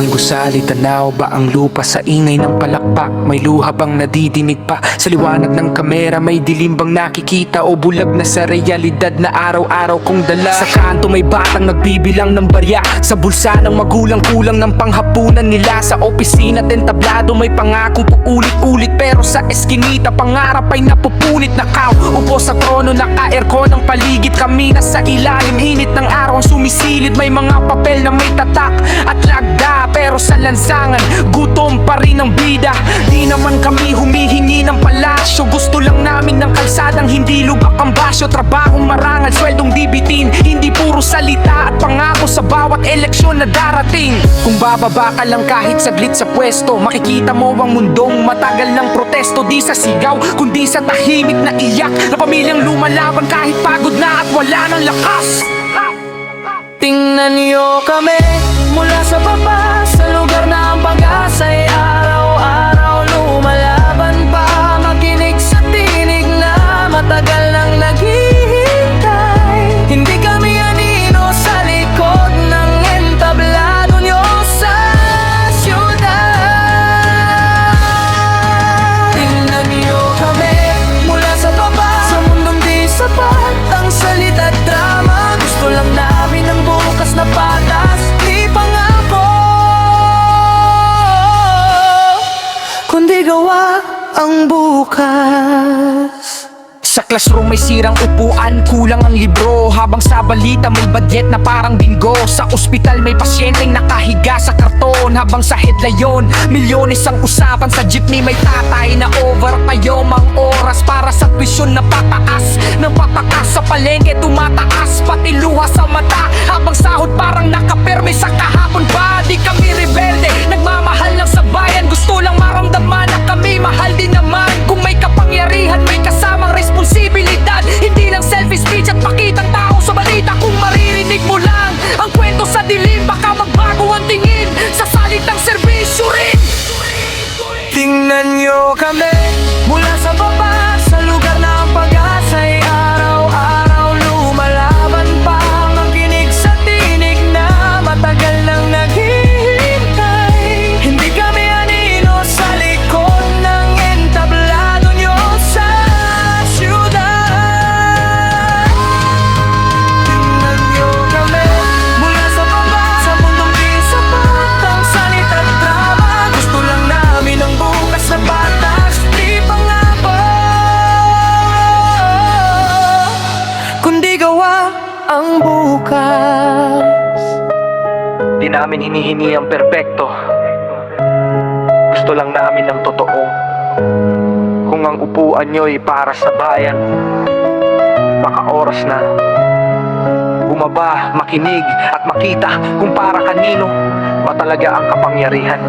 ang gusali, tanaw ba ang lupa sa ingay ng palakpak? May luha bang nadidinig pa? Sa liwanag ng kamera may dilim bang nakikita? O bulag na sa realidad na araw-araw kong dala? Sa kanto may batang nagbibilang ng barya, sa bulsa ng magulang kulang ng panghapunan nila. Sa opisina entablado may pangakong uulit-ulit, pero sa eskinita pangarap ay napupunit. Nakaupo sa trono, naka-aircon ang paligid, kami nasa ilalim, init ng araw ang sumisilid. May mga papel na may tatak at lagda, pero sa lansangan gutom pa rin ang bida. Di naman kami humihingi ng palasyo, gusto lang namin ng kalsadang hindi lubak ang basyo. Trabahong marangal, sweldong di bitin, hindi puro salita at pangako sa bawat eleksyon na darating. Kung bababa ka lang kahit saglit sa pwesto, makikita mo ang mundong matagal ng protesto. Di sa sigaw, kundi sa tahimik na iyak na pamilyang lumalaban kahit pagod na at wala ng lakas. Tingnan niyo kami mula sa baba, sa lugar na ang pag-asa ay araw-araw lumalaban pa. Makinig sa tinig na matagal nang naghihintay. Hindi kami anino sa likod ng entablado nyo sa syudad. Tingnan niyo kami mula sa baba, sa mundong di sapat ang salita at drama. Gusto lang namin ang bukas na patas, di pangako kundi gawa ang bukas. Sa classroom may sirang upuan, kulang ang libro, habang sa balita may budget na parang bingo. Sa ospital may pasyenteng nakahiga sa karton, habang sa headlayon milyones ang usapan. Sa jeepney may tatay na overtime ang oras para sa tuition na pataas ng patakas. Sa palengke tumataas pati luha sa mata, habang sahod parang nakaperme sa kahapon pa. Di kami rebelde, nagmamahal lang sa bayan, gusto lang maramdaman na kami mahal din naman. Kung may kapangyarihan may kasamang responsibilidad, hindi lang selfie speech at pakitang tao sa balita. Kung maririnig mo lang ang kwento sa dilim, baka magbago ang tingin sa salitang serbisyo rin. Tingnan nyo kami mula sa baba, sa lugar na ang pag-asa ay araw-araw lumalaban pa. Makinig sa tinig na matagal nang naghihintay. Hindi kami anino sa likod ng entablado nyo sa syudad. Tingnan nyo kami mula sa baba, sa mundong di sapat ang salita at drama. Gusto lang namin ang bukas na batas, di pangako kundi gawa ang bukas. Di namin hinihingi ang perpekto, gusto lang namin ng totoo. Kung ang upuan nyo'y para sa bayan, baka oras na bumaba, makinig at makita kung para kanino ba talaga ang kapangyarihan.